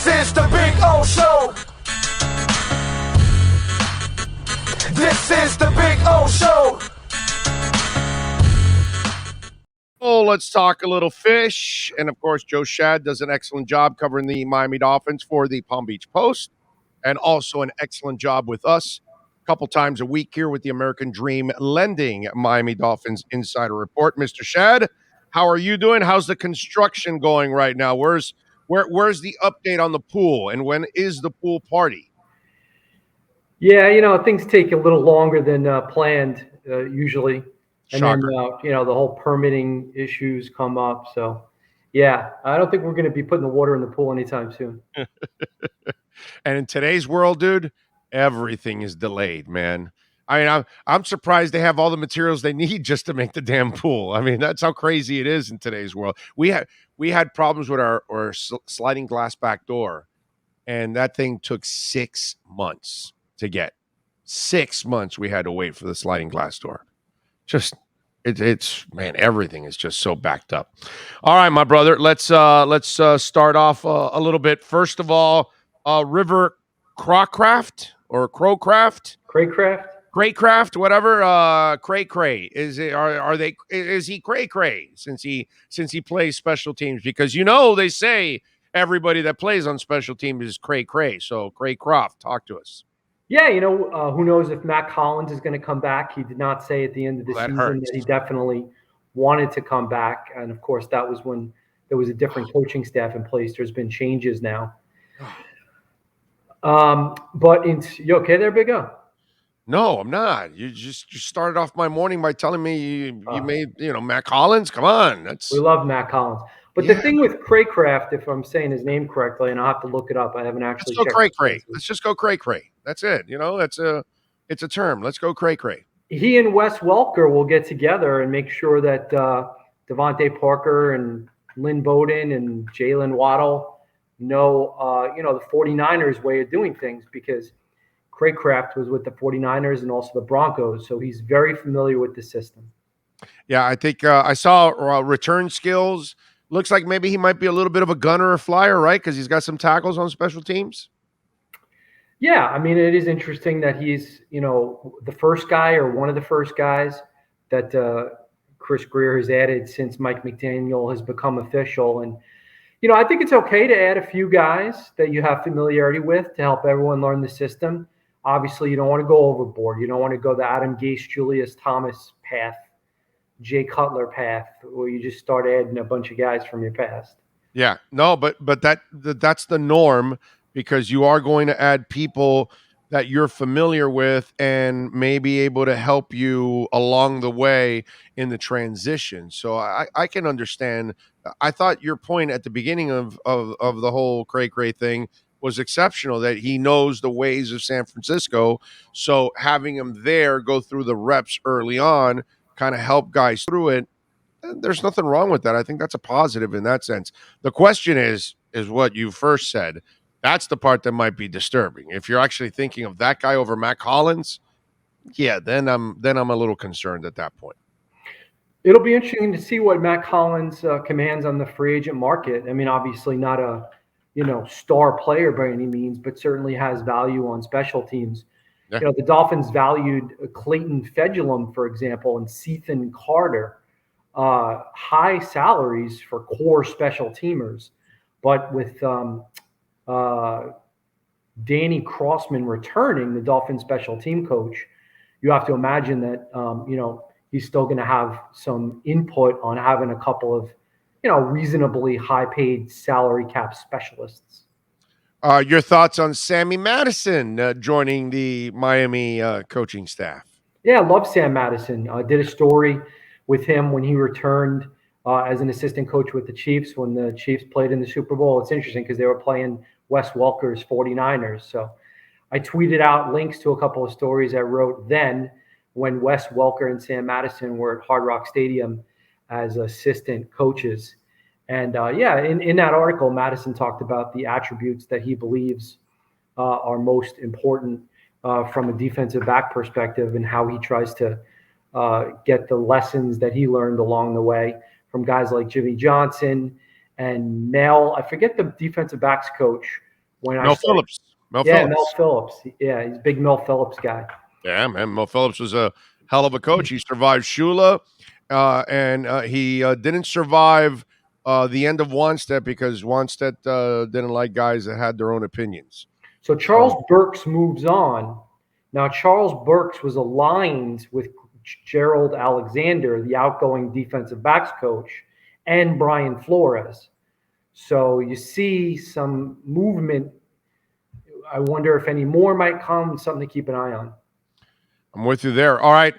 This is the Big O Show. This is the Big O Show. Oh, let's talk a little fish. And of course, Joe Schad does an excellent job covering the Miami Dolphins for the Palm Beach Post, and also an excellent job with us a couple times a week here with the American Dream Lending Miami Dolphins Insider Report. Mr. Schad, how are you doing? How's the construction going right now? Where's the update on the pool, and when is the pool party? Yeah, things take a little longer than planned usually. And Shocker. then, the whole permitting issues come up. So, yeah, I don't think we're going to be putting the water in the pool anytime soon. And in today's world, dude, everything is delayed, man. I mean, I'm surprised they have all the materials they need just to make the damn pool. I mean, that's how crazy it is in today's world. We had problems with our sliding glass back door, and that thing took 6 months to get. 6 months we had to wait for the sliding glass door. It's man, everything is just so backed up. All right, my brother, let's start off a little bit. First of all, River Crocraft or Crowcraft, Craycraft, whatever. Cray is it? Are they? Is he Cray since he plays special teams? Because they say everybody that plays on special teams is Cray. So Craycroft, talk to us. Yeah, who knows if Matt Collins is going to come back. He did not say at the end of the season that he definitely wanted to come back. And, of course, that was when there was a different coaching staff in place. There's been changes now. But you okay there, Big O? No, I'm not. You started off my morning by telling me you made, Matt Collins. Come on. We love Matt Collins. But the thing with Craycraft, if I'm saying his name correctly, and I'll have to look it up. I haven't actually checked. Let's go Cray. Let's just go Cray. That's it. It's a term. Let's go Cray. He and Wes Welker will get together and make sure that Devontae Parker and Lynn Bowden and Jalen Waddle know, the 49ers way of doing things, because Craycraft was with the 49ers and also the Broncos. So he's very familiar with the system. Yeah, I think I saw return skills. Looks like maybe he might be a little bit of a gunner or flyer, right? Because he's got some tackles on special teams. Yeah, I mean, it is interesting that he's, the first guy or one of the first guys that Chris Grier has added since Mike McDaniel has become official. And, I think it's okay to add a few guys that you have familiarity with to help everyone learn the system. Obviously, you don't want to go overboard. You don't want to go the Adam Gase, Julius Thomas path, Jay Cutler path, where you just start adding a bunch of guys from your past. Yeah, no, but that's the norm, because you are going to add people that you're familiar with and may be able to help you along the way in the transition. So I can understand. I thought your point at the beginning of the whole Cray thing was exceptional, that he knows the ways of San Francisco. So having him there, go through the reps early on, kind of help guys through it. There's nothing wrong with that. I think that's a positive in that sense. The question is what you first said. That's the part that might be disturbing. If you're actually thinking of that guy over Matt Collins, yeah, then I'm a little concerned at that point. It'll be interesting to see what Matt Collins commands on the free agent market. I mean, obviously not a star player by any means, but certainly has value on special teams. Yeah. The Dolphins valued Clayton Fedulum, for example, and Cethan Carter, high salaries for core special teamers. But with Danny Crossman returning, the Dolphins special team coach, you have to imagine that, he's still going to have some input on having a couple of, reasonably high-paid salary cap specialists. Your thoughts on Sammy Madison joining the Miami coaching staff? Yeah, I love Sam Madison. I did a story with him when he returned as an assistant coach with the Chiefs when the Chiefs played in the Super Bowl. It's interesting because they were playing Wes Welker's 49ers. So I tweeted out links to a couple of stories I wrote then when Wes Welker and Sam Madison were at Hard Rock Stadium as assistant coaches. And in that article, Madison talked about the attributes that he believes are most important from a defensive back perspective, and how he tries to get the lessons that he learned along the way from guys like Jimmy Johnson and Mel. I forget the defensive backs coach when I Mel started. Phillips. Mel Yeah, Mel Phillips. Phillips. Yeah, he's a big Mel Phillips guy. Yeah, man. Mel Phillips was a hell of a coach. He survived Shula, and he didn't survive the end of Wanstead because Wanstead didn't like guys that had their own opinions. So Charles Burks moves on. Now, Charles Burks was aligned with Gerald Alexander, the outgoing defensive backs coach, and Brian Flores. So you see some movement. I wonder if any more might come, something to keep an eye on. I'm with you there. All right.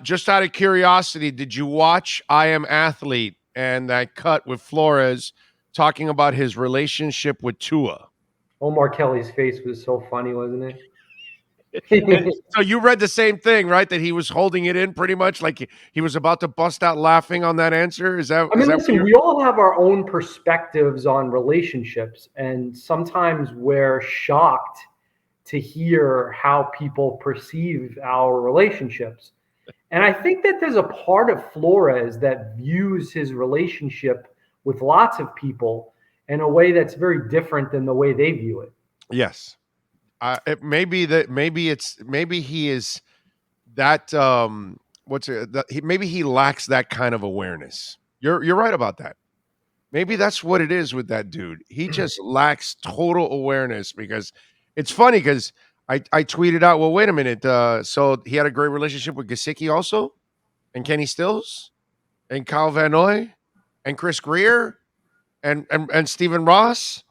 Just out of curiosity, did you watch I Am Athlete and that cut with Flores talking about his relationship with Tua? Omar Kelly's face was so funny, wasn't it? And so you read the same thing, right? That he was holding it in pretty much like he was about to bust out laughing on that answer. Is that? I mean, Is that listen, we all have our own perspectives on relationships, and sometimes we're shocked to hear how people perceive our relationships. And I think that there's a part of Flores that views his relationship with lots of people in a way that's very different than the way they view it. Yes. It may be that maybe he is that what's it that maybe he lacks that kind of awareness. You're right about that. Maybe that's what it is with that dude. He just lacks total awareness because it's funny because I tweeted out, well, wait a minute. So he had a great relationship with Gesicki also, and Kenny Stills, and Kyle Van Noy, and Chris Greer, and Stephen Ross,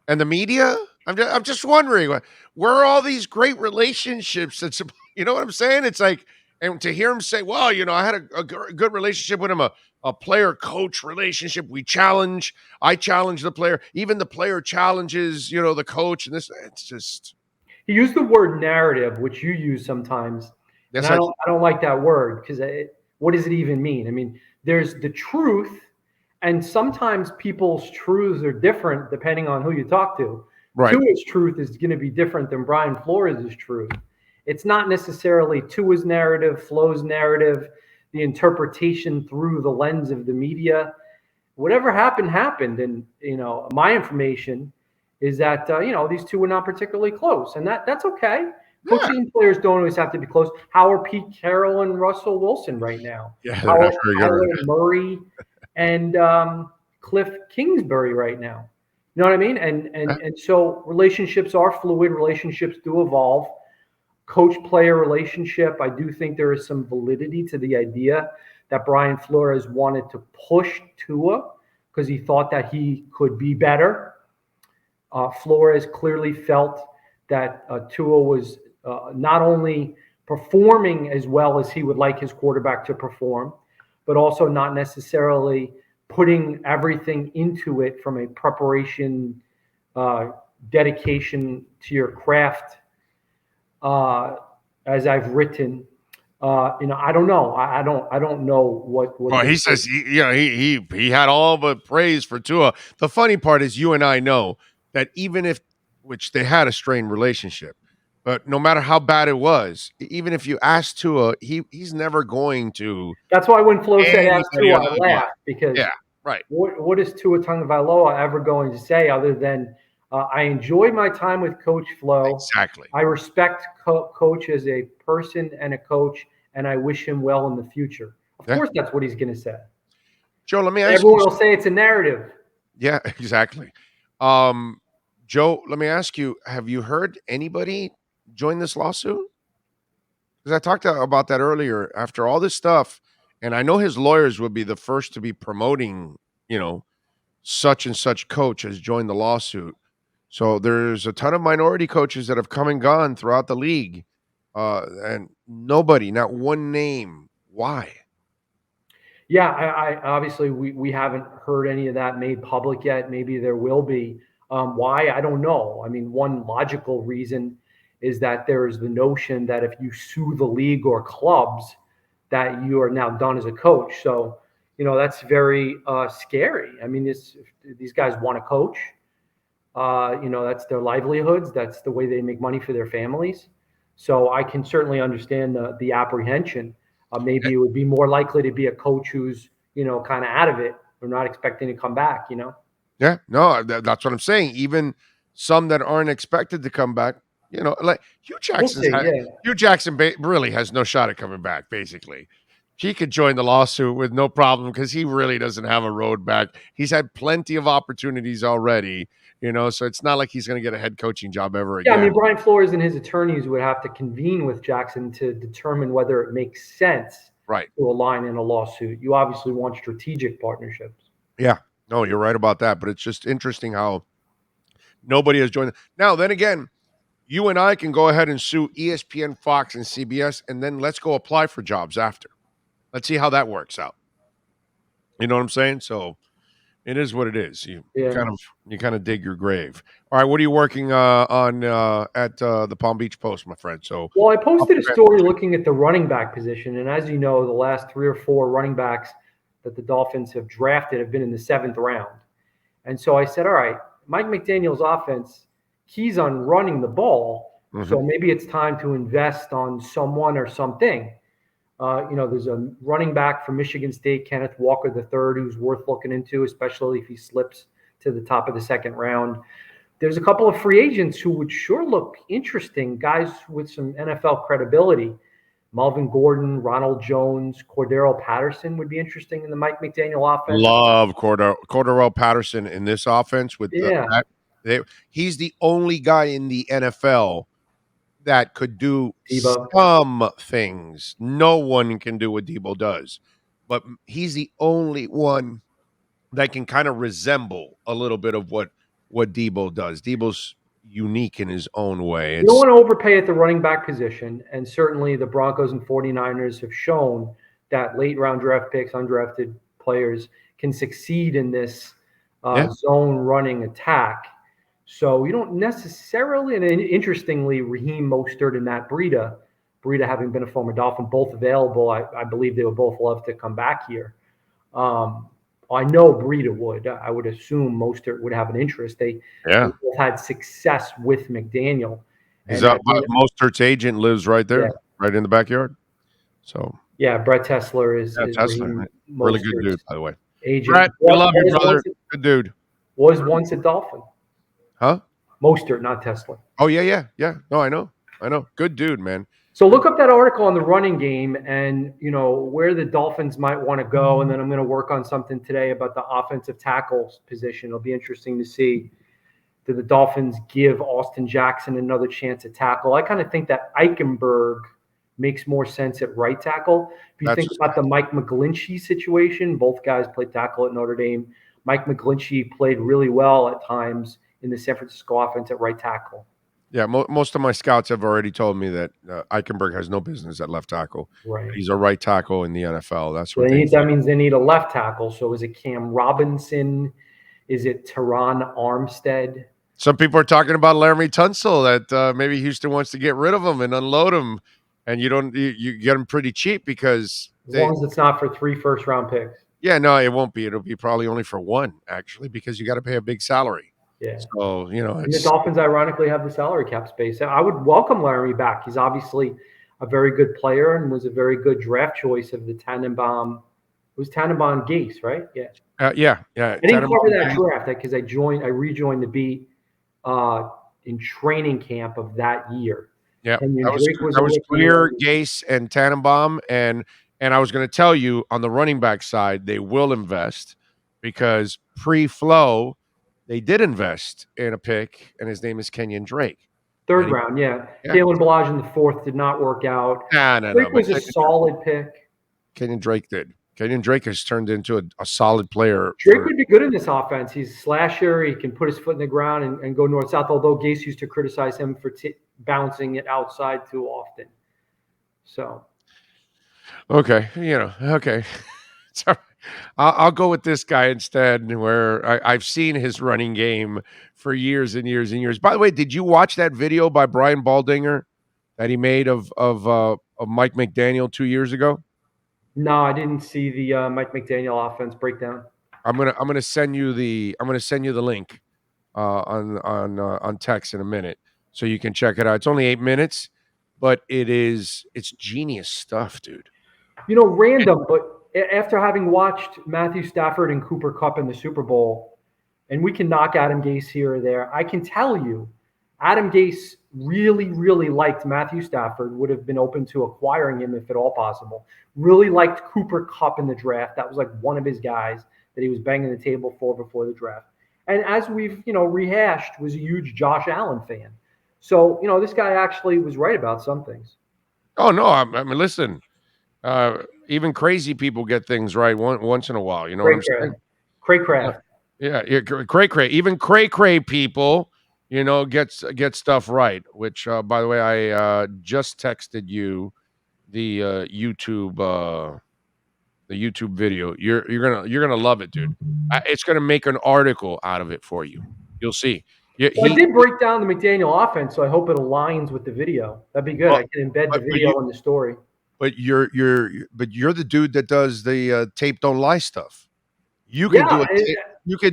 and the media. I'm just wondering where are all these great relationships? That's you know what I'm saying? It's like, and to hear him say, "Well, I had a good relationship with him, a player coach relationship. I challenge the player, even the player challenges, the coach, and this. It's just." He used the word narrative, which you use sometimes, and Yes, I don't like that word because what does it even mean? I mean, there's the truth, and sometimes people's truths are different depending on who you talk to. right. Tua's truth is going to be different than Brian Flores' truth. It's not necessarily Tua's narrative, Flo's narrative, the interpretation through the lens of the media. Whatever happened, happened. And, my information is that, these two were not particularly close. And that's okay. Yeah, Coaching and players don't always have to be close. How are Pete Carroll and Russell Wilson right now? yeah, How they're are not very good. Kyler Right Murray and Cliff Kingsbury right now? You know what I mean? And so relationships are fluid. Relationships do evolve. Coach-player relationship, I do think there is some validity to the idea that Brian Flores wanted to push Tua because he thought that he could be better. Flores clearly felt that Tua was not only performing as well as he would like his quarterback to perform, but also not necessarily putting everything into it from a preparation, dedication to your craft. As I've written, I don't know. I don't know what. Well, he says he had all but praise for Tua. The funny part is you and I know that even if which they had a strained relationship, but no matter how bad it was, even if you ask Tua, he's never going to That's why when Flo said ask anybody Tua, under I the bus. laughed because Yeah, right. what is Tua Tagovailoa ever going to say other than I enjoyed my time with Coach Flo. Exactly. I respect Coach as a person and a coach, and I wish him well in the future. Of Yeah. course, that's what he's going to say. Joe, let me ask Everyone you. will say it's a narrative. Yeah, exactly. Joe, let me ask you, have you heard anybody join this lawsuit? Because I talked about that earlier. After all this stuff, and I know his lawyers would be the first to be promoting, such and such coach has joined the lawsuit. So there's a ton of minority coaches that have come and gone throughout the league, and nobody, not one name. Why? Yeah, I obviously we haven't heard any of that made public yet. Maybe there will be. Why? I don't know. I mean, one logical reason is that there is the notion that if you sue the league or clubs, that you are now done as a coach. So, that's very scary. I mean, these guys want to coach. That's their livelihoods. That's the way they make money for their families. So I can certainly understand the apprehension. Maybe it would be more likely to be a coach who's, kind of out of it or not expecting to come back. Yeah, no, that's what I'm saying. Even some that aren't expected to come back. You know, like Hugh Jackson's see, yeah. Hugh Jackson really has no shot at coming back. Basically, he could join the lawsuit with no problem because he really doesn't have a road back. He's had plenty of opportunities already, you know, so it's not like he's going to get a head coaching job ever Yeah, I again. mean, Brian Flores and his attorneys would have to convene with Jackson to determine whether it makes sense Right. to align in a lawsuit. You obviously want strategic partnerships. Yeah. No, you're right about that. But it's just interesting how nobody has joined. Now, then again, you and I can go ahead and sue ESPN, Fox, and CBS, and then let's go apply for jobs after. Let's see how that works out. You know what I'm saying? So it is what it is. You kind of dig your grave. All right, what are you working on at the Palm Beach Post, my friend? So, Well, I posted a story looking at the running back position, and as you know, the last 3 or 4 running backs that the Dolphins have drafted have been in the 7th round. And so I said, all right, Mike McDaniel's offense, he's on running the ball, so maybe it's time to invest on someone or something. There's a running back from Michigan State, Kenneth Walker III, who's worth looking into, especially if he slips to the top of the 2nd round. There's a couple of free agents who would sure look interesting, guys with some NFL credibility. Melvin Gordon, Ronald Jones, Cordero Patterson would be interesting in the Mike McDaniel offense. Love Cordero Patterson in this offense. He's the only guy in the NFL that could do Debo. some things. No one can do what Debo does, but he's the only one that can kind of resemble a little bit of what Debo does. Debo's unique in his own way. You don't want to overpay at the running back position, and certainly the Broncos and 49ers have shown that late round draft picks, undrafted players can succeed in this zone running attack. So you don't necessarily, and interestingly, Raheem Mostert and Matt Breida having been a former Dolphin, both available. I believe they would both love to come back here. I know Breida would. I would assume Mostert would have an interest. They both had success with McDaniel. Mostert's agent lives right there, right in the backyard. So Brett Tesler is Tesler, really good dude, by the way. Agent. Brett, we love you, brother. Good dude. Was once a Dolphin. Huh? Mostert, not Tesler. Oh yeah. No, I know. Good dude, man. So look up that article on the running game and, where the Dolphins might want to go. And then I'm going to work on something today about the offensive tackles position. It'll be interesting to see, do the Dolphins give Austin Jackson another chance at tackle? I kind of think that Eichenberg makes more sense at right tackle. If you think about the Mike McGlinchey situation, both guys played tackle at Notre Dame. Mike McGlinchey played really well at times in the San Francisco offense at right tackle. Yeah, most of my scouts have already told me that Eichenberg has no business at left tackle. Right. He's a right tackle in the NFL. That's what that means they need a left tackle. So is it Cam Robinson? Is it Teron Armstead? Some people are talking about Laramie Tunsil, that maybe Houston wants to get rid of him and unload him, and you get him pretty cheap because as long as it's not for 3 first-round picks. Yeah, no, it won't be. It'll be probably only for 1, actually, because you got to pay a big salary. Yeah. So, the Dolphins ironically have the salary cap space. I would welcome Laramie back. He's obviously a very good player and was a very good draft choice of the Tannenbaum. It was Tannenbaum Gase, right? Yeah. Yeah. I didn't cover that draft because I rejoined the beat in training camp of that year. Yeah. That was clear, Gase and Tannenbaum. And I was going to tell you, on the running back side, they will invest because pre-flow, they did invest in a pick, and his name is Kenyon Drake. 3rd round, yeah. Kalen Ballage in the 4th did not work out. No. Drake was a solid pick. Kenyon Drake did. Kenyon Drake has turned into a solid player. Drake would be good in this offense. He's a slasher. He can put his foot in the ground and go north-south, although Gase used to criticize him for bouncing it outside too often. So. Okay. Okay. Sorry. I'll go with this guy instead, where I've seen his running game for years and years and years. By the way, did you watch that video by Brian Baldinger that he made of Mike McDaniel 2 years ago? No, I didn't see the Mike McDaniel offense breakdown. I'm gonna send you the link on text in a minute so you can check it out. It's only 8 minutes, but it's genius stuff, dude. Random, but after having watched Matthew Stafford and Cooper Kupp in the Super Bowl, and we can knock Adam Gase here or there. I can tell you, Adam Gase really, really liked Matthew Stafford, would have been open to acquiring him if at all possible. Really liked Cooper Kupp in the draft. That was like one of his guys that he was banging the table for before the draft. And as we've, rehashed, was a huge Josh Allen fan. So, this guy actually was right about some things. Oh, no. I mean, listen, even crazy people get things right once in a while. You know what I'm saying? Cray. Yeah, cray. Even cray people, get stuff right. Which, by the way, I just texted you the YouTube video. You're gonna love it, dude. It's gonna make an article out of it for you. You'll see. I did break down the McDaniel offense, so I hope it aligns with the video. That'd be good. I can embed the video in the story. But you're the dude that does the tape don't lie stuff. You can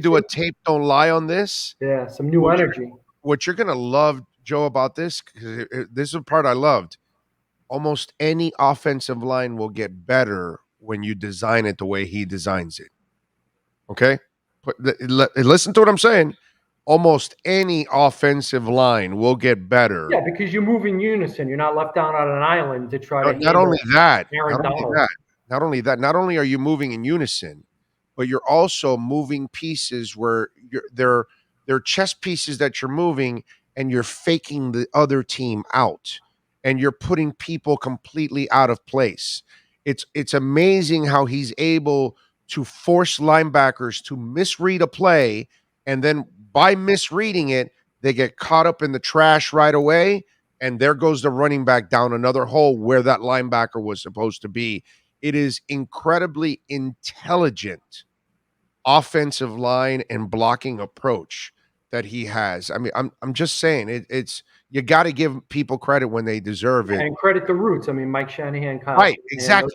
do a tape don't lie on this. Yeah, some new energy. What you're gonna love, Joe, about this, because this is the part I loved. Almost any offensive line will get better when you design it the way he designs it. Okay, listen to what I'm saying. Almost any offensive line will get better. Yeah, because you move in unison. You're not left down on an island to try to. Not only that, not only are you moving in unison, but you're also moving pieces where they're chess pieces that you're moving, and you're faking the other team out, and you're putting people completely out of place. It's amazing how he's able to force linebackers to misread a play, and then by misreading it, they get caught up in the trash right away, and there goes the running back down another hole where that linebacker was supposed to be. It is incredibly intelligent offensive line and blocking approach that he has. I mean, I'm just saying it's you got to give people credit when they deserve it, and credit the roots. I mean, Mike Shanahan, Kyle right? Shanahan,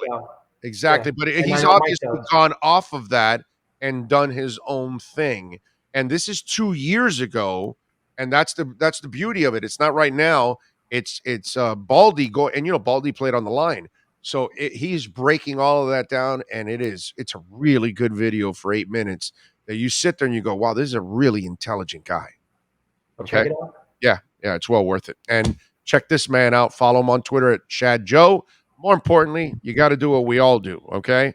Exactly. Yeah. But he's obviously gone off of that and done his own thing. And this is 2 years ago, and that's the beauty of it. It's not right now. It's Baldy and Baldy played on the line, so he's breaking all of that down, and it's a really good video for 8 minutes that you sit there and you go, wow, this is a really intelligent guy. Okay, check it out. Yeah, it's well worth it. And check this man out. Follow him on Twitter at Schad Joe. More importantly, you got to do what we all do. Okay,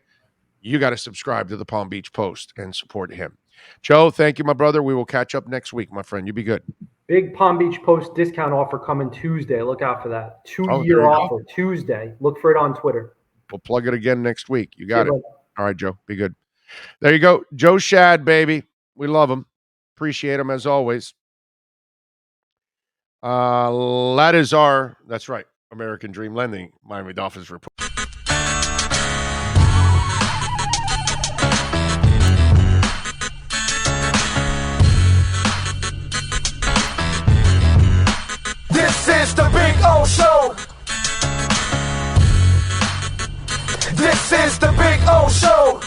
you got to subscribe to the Palm Beach Post and support him. Joe, thank you, my brother. We will catch up next week, my friend. You be good. Big Palm Beach Post discount offer coming Tuesday. Look out for that. 2-year offer Tuesday. Look for it on Twitter. We'll plug it again next week. You got it. All right, Joe. Be good. There you go. Joe Schad, baby. We love him. Appreciate him as always. That's right, American Dream Lending, Miami Dolphins report. This is the Big O Show. This is the Big O Show.